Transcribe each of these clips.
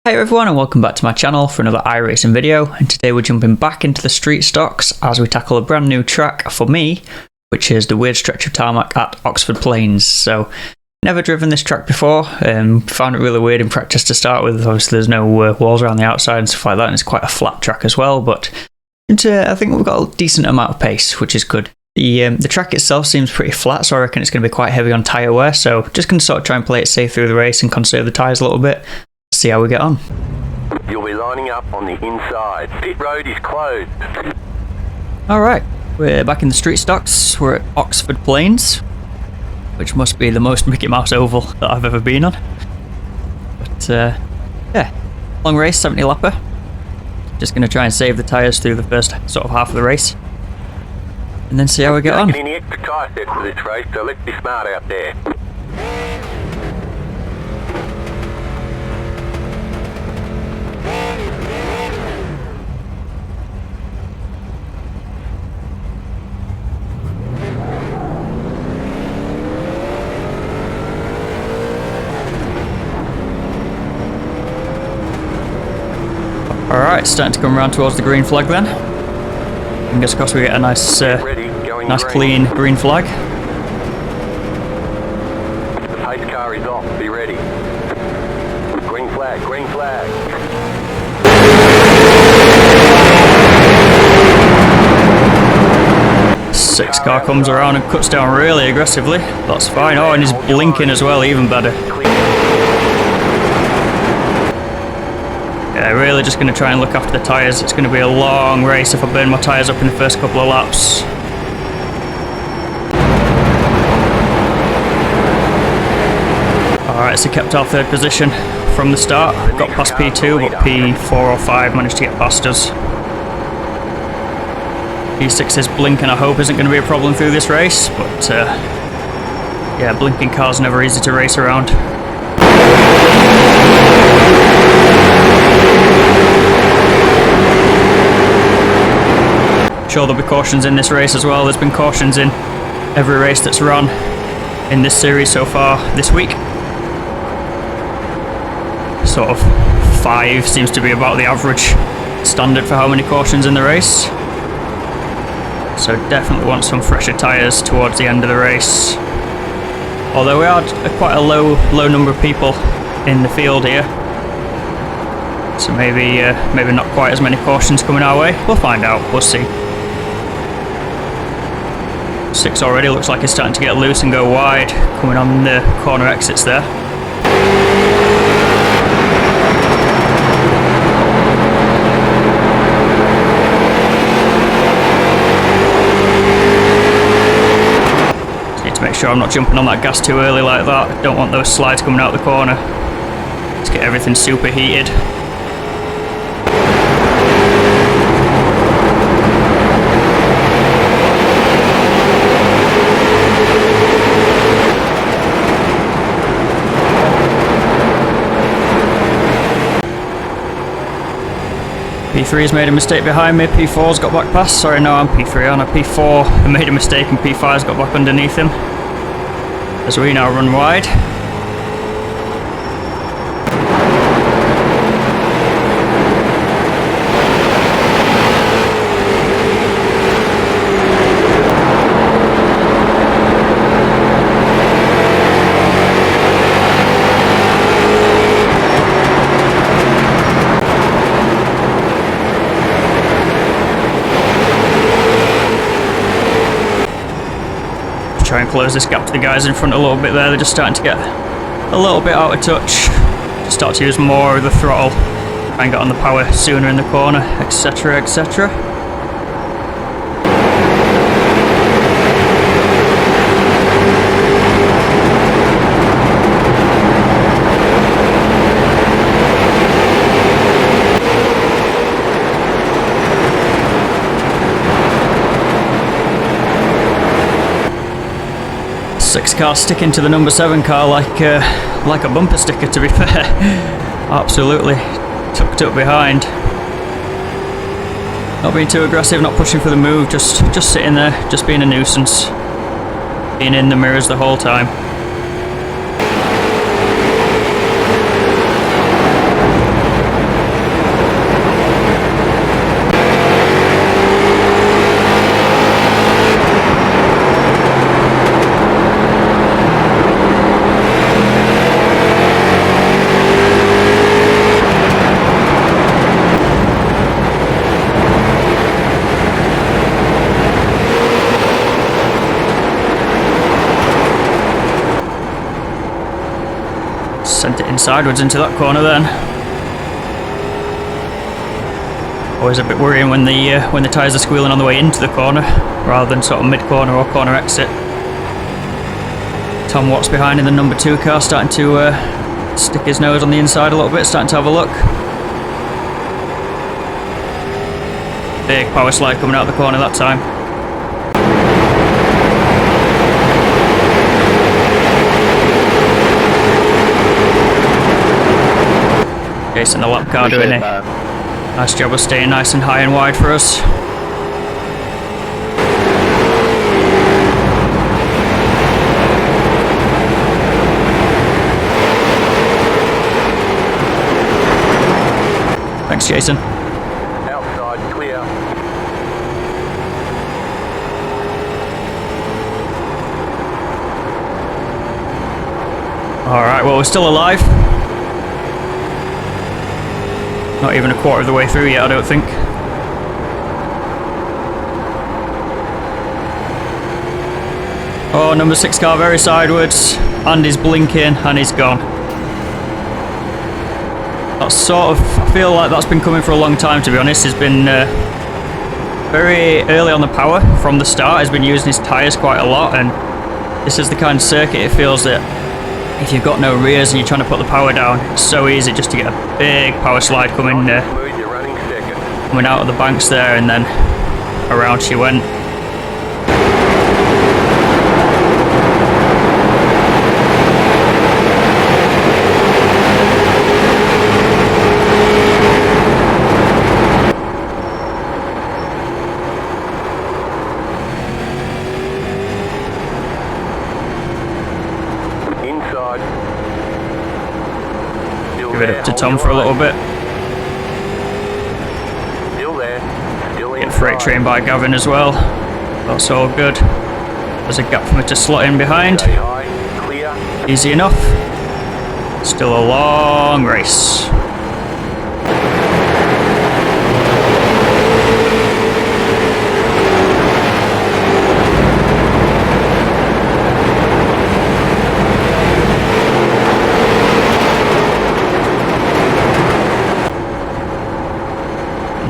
Hey everyone, and welcome back to my channel for another iRacing video, and today we're jumping back into the street stocks as we tackle a brand new track for me, which is the weird stretch of tarmac at Oxford Plains. So, never driven this track before, found it really weird in practice to start with. Obviously there's no walls around the outside and stuff like that, and it's quite a flat track as well, but I think we've got a decent amount of pace, which is good. The track itself seems pretty flat, so I reckon it's going to be quite heavy on tyre wear, so just going to sort of try and play it safe through the race and conserve the tyres a little bit. See how we get on. You'll be lining up on the inside. Pit road is closed. Alright, we're back in the street stocks. We're at Oxford Plains, which must be the most Mickey Mouse oval that I've ever been on. But yeah, long race, 70 lapper. Just going to try and save the tyres through the first sort of half of the race, and then see how we get on. Any extra tyre sets for this race, so let's be smart out there. Alright, starting to come around towards the green flag then. Fingers crossed we get a nice clean green flag. The pace car is off, be ready. Green flag, green flag. Six car comes around and cuts down really aggressively. That's fine. Oh, and he's blinking as well, even better. Yeah, really just going to try and look after the tyres. It's going to be a long race if I burn my tyres up in the first couple of laps. Alright, so kept our third position from the start. Got past P2, but P4 or 5 managed to get past us. P6's blinking, I hope, isn't going to be a problem through this race, but yeah, blinking cars never easy to race around. Sure, there'll be cautions in this race as well. There's been cautions in every race that's run in this series so far this week. Sort of 5 seems to be about the average standard for how many cautions in the race. So definitely want some fresher tyres towards the end of the race. Although we had quite a low number of people in the field here, so maybe not quite as many cautions coming our way. We'll find out. We'll see. 6 already looks like it's starting to get loose and go wide, coming on the corner exits there. Just need to make sure I'm not jumping on that gas too early like that. Don't want those slides coming out the corner. Let's get everything superheated. P3's made a mistake behind me, P4's got back past. Sorry, no, I'm P3, I'm a P4 and made a mistake, and P5's got back underneath him as we now run wide. Try and close this gap to the guys in front a little bit there. They're just starting to get a little bit out of touch. Just start to use more of the throttle, try and get on the power sooner in the corner, etc, etc. Six car sticking to the number 7 car like a bumper sticker, to be fair. Absolutely tucked up behind. Not being too aggressive, not pushing for the move, just sitting there, just being a nuisance. Being in the mirrors the whole time. sideways into that corner then. Always a bit worrying when the tyres are squealing on the way into the corner rather than sort of mid-corner or corner exit. Tom Watt's behind in the number 2 car, starting to stick his nose on the inside a little bit, starting to have a look. Big power slide coming out of the corner that time. Jason, the lap car, doing a nice job of staying nice and high and wide for us. Thanks, Jason. Outside, clear. Alright, well, we're still alive. Not even a quarter of the way through yet, I don't think. Oh, number 6 car very sideways. And he's blinking and he's gone. That's sort of, I feel like that's been coming for a long time, to be honest. He's been very early on the power from the start. He's been using his tyres quite a lot, and this is the kind of circuit it feels that if you've got no rears and you're trying to put the power down, it's so easy just to get a big power slide coming out of the banks there, and then around she went. Give it up to Tom for a little bit. Get freight train by Gavin as well. That's all good. There's a gap for me to slot in behind. Easy enough. Still a long race.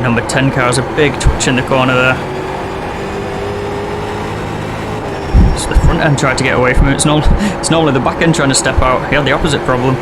Number 10 car has a big twitch in the corner there. It's the front end tried to get away from it. It's normally the back end trying to step out. He had the opposite problem.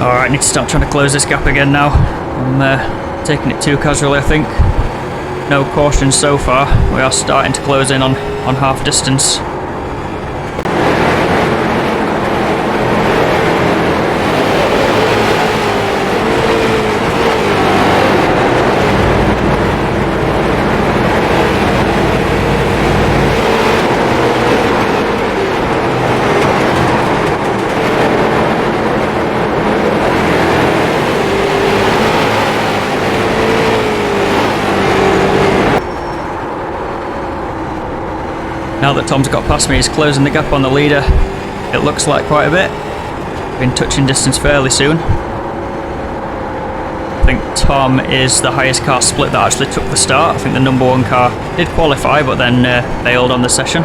Alright, I need to start trying to close this gap again now. I'm taking it too casually, I think. No caution so far. We are starting to close in on half distance. Now that Tom's got past me, he's closing the gap on the leader. It looks like quite a bit. Been touching distance fairly soon. I think Tom is the highest car split that actually took the start. I think the number 1 car did qualify, but then bailed on the session.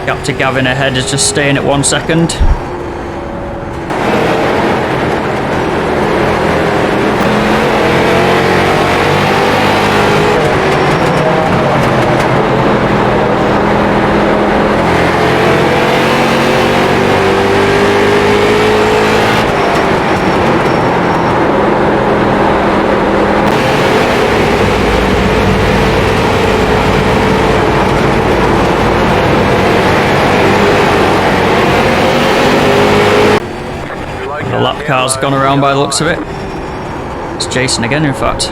Gap to Gavin ahead is just staying at 1 second. The lap car's gone around by the looks of it. It's Jason again, in fact.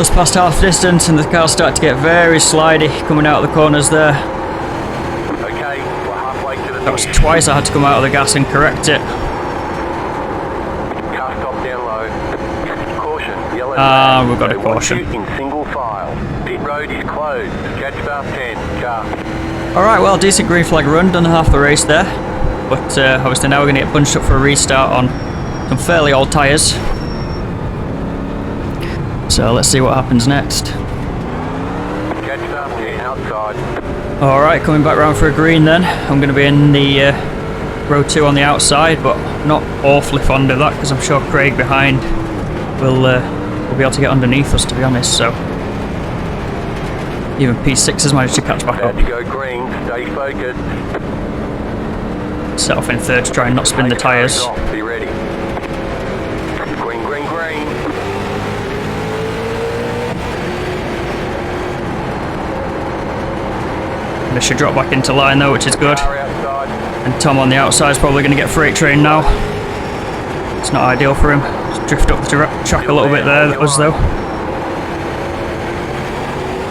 Just past half distance and the car started to get very slidey coming out of the corners there. Okay, we're halfway to the That was finish. twice I had to come out of the gas and correct it. Car stop down low. Caution, yellow Ah, flag. we've got a They want caution. you in single file. Pit road is closed. Catch bar 10. Car. Alright, well, decent green flag run, done half the race there. But obviously now we're going to get bunched up for a restart on some fairly old tyres. So let's see what happens next. Catch bar 10 outside. Alright, coming back round for a green then. I'm going to be in the row 2 on the outside, but not awfully fond of that because I'm sure Craig behind will be able to get underneath us, to be honest. So even P6 has managed to catch back up. About to go green. Stay focused. Set off in third to try and not spin the tyres. Off. Be ready. Green, green, green. They should drop back into line though, which is good. Car outside. And Tom on the outside is probably going to get freight train now. It's not ideal for him. Just drift up the track a little bit there, that was though.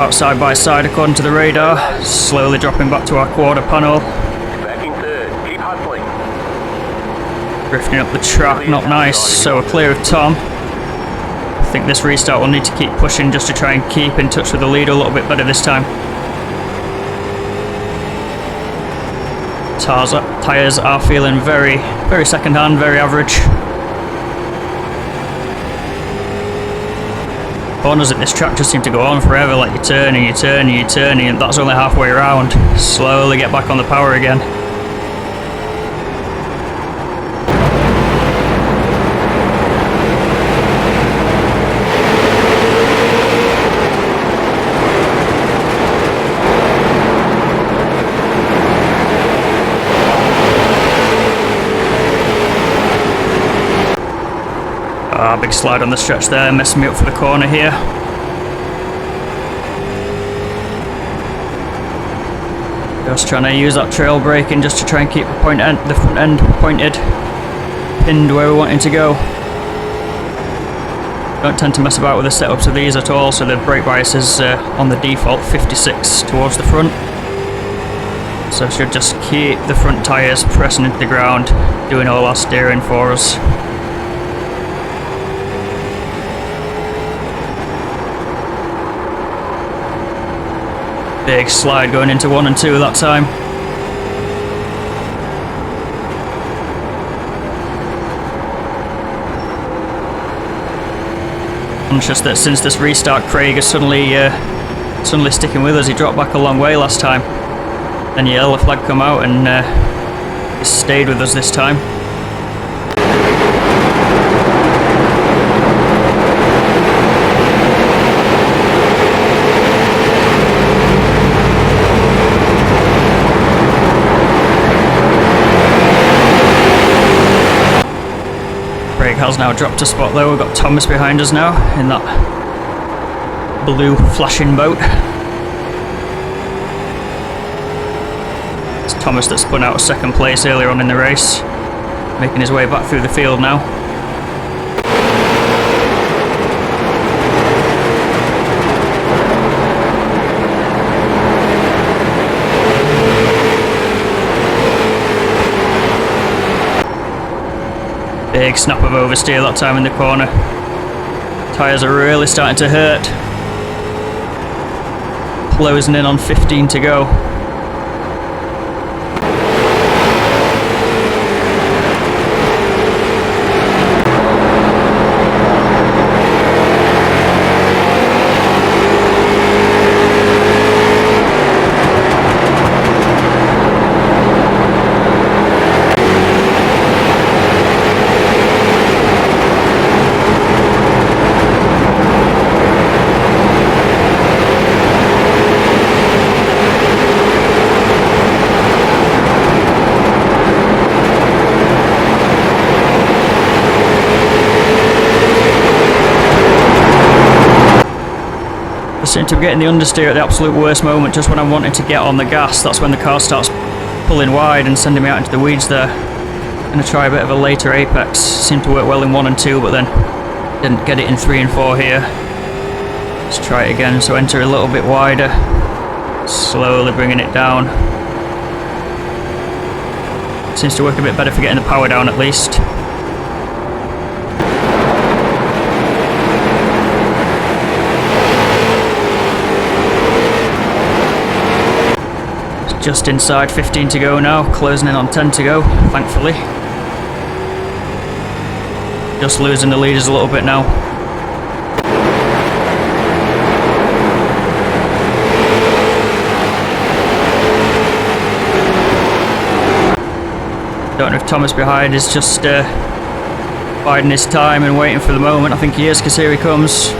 Outside by side according to the radar. Slowly dropping back to our quarter panel. Back in third. Keep hustling. Drifting up the track, not nice. So we're clear of Tom. I think this restart will need to keep pushing just to try and keep in touch with the lead a little bit better this time. Tyres are feeling very, very second hand, very average. Corners at this track just seem to go on forever, like you're turning, and that's only halfway around. Slowly get back on the power again. Big slide on the stretch there, messing me up for the corner here. Just trying to use that trail braking just to try and keep the front end pointed, pinned where we want it to go. Don't tend to mess about with the setups of these at all, so the brake bias is on the default 56 towards the front. So I should just keep the front tyres pressing into the ground, doing all our steering for us. Big slide going into 1 and 2 that time. Conscious that since this restart, Craig is suddenly sticking with us. He dropped back a long way last time. Then yellow flag come out and he stayed with us this time. Has now dropped a spot though. We've got Thomas behind us now in that blue flashing boat. It's Thomas that spun out second place earlier on in the race, making his way back through the field now. Big snap of oversteer that time in the corner. Tyres are really starting to hurt. Closing in on 15 to go. Seem to be getting the understeer at the absolute worst moment, just when I'm wanting to get on the gas. That's when the car starts pulling wide and sending me out into the weeds there. Going to try a bit of a later apex. Seemed to work well in 1 and 2, but then didn't get it in 3 and 4 here. Let's try it again, so enter a little bit wider. Slowly bringing it down. Seems to work a bit better for getting the power down at least. It's just inside 15 to go now, closing in on 10 to go, thankfully. Just losing the leaders a little bit now. Don't know if Thomas behind is just biding his time and waiting for the moment. I think he is, because here he comes.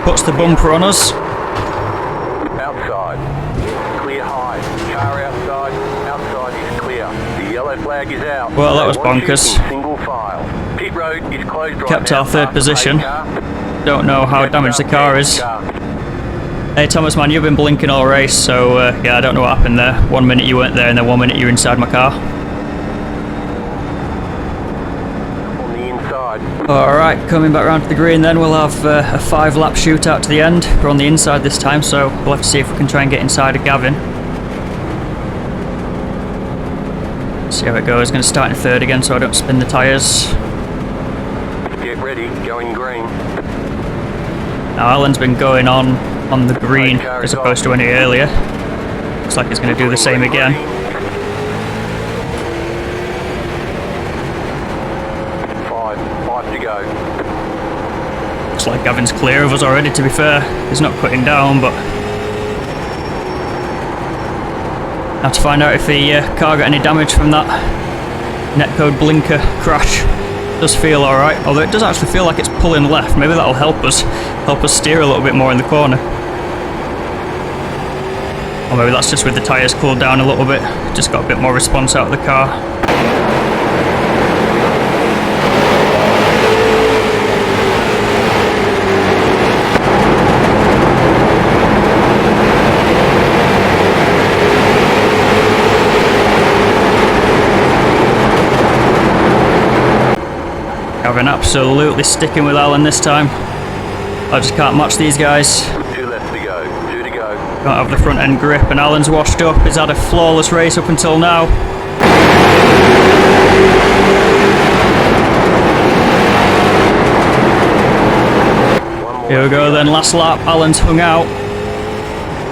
Puts the bumper on us. Outside. Clear high. Car outside. Outside is clear. The yellow flag is out. Well, that was bonkers. Single file. Pit road is closed right Kept now. our third position. Don't know how damaged the car is. Hey Thomas, man, you've been blinking all race, so yeah, I don't know what happened there. 1 minute you weren't there, and then 1 minute you were inside my car. On the inside. Alright, coming back round to the green then, we'll have a 5-lap shootout to the end. We're on the inside this time, so we'll have to see if we can try and get inside of Gavin. See how it goes. Going to start in third again so I don't spin the tyres. Get ready, going green. Now Alan's been going on the green as opposed to any earlier. Looks like he's going to do the same again. 5 to go. Looks like Gavin's clear of us already, to be fair. He's not cutting down, but have to find out if the car got any damage from that netcode blinker crash. It does feel alright, although it does actually feel like it's pulling left. Maybe that'll help us steer a little bit more in the corner. Or maybe that's just with the tyres cooled down a little bit. Just got a bit more response out of the car. Gavin absolutely sticking with Alan this time. I just can't match these guys. 2 left to go. 2 to go. Can't have the front end grip, and Alan's washed up. He's had a flawless race up until now. Here we go then, last lap. Alan's hung out.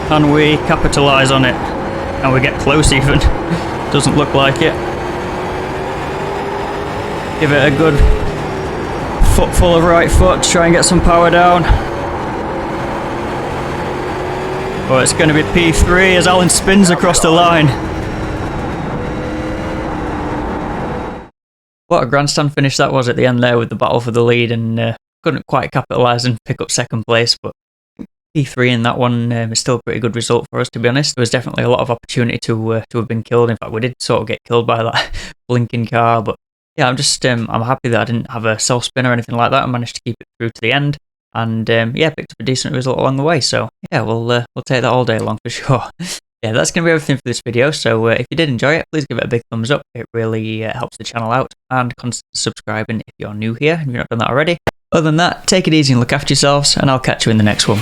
Can we capitalise on it? Can we get close even? Doesn't look like it. Give it a good footful of right foot to try and get some power down. Oh, it's going to be P3 as Alan spins across the line. What a grandstand finish that was at the end there with the battle for the lead, and couldn't quite capitalise and pick up second place, but P3 in that one is still a pretty good result for us, to be honest. There was definitely a lot of opportunity to have been killed. In fact, we did sort of get killed by that blinking car, but yeah, I'm just I'm happy that I didn't have a self spin or anything like that. I managed to keep it through to the end, and yeah, picked up a decent result along the way. So yeah, we'll take that all day long for sure. Yeah, that's going to be everything for this video. So if you did enjoy it, please give it a big thumbs up. It really helps the channel out, and consider subscribing if you're new here and you've not done that already. Other than that, take it easy and look after yourselves, and I'll catch you in the next one.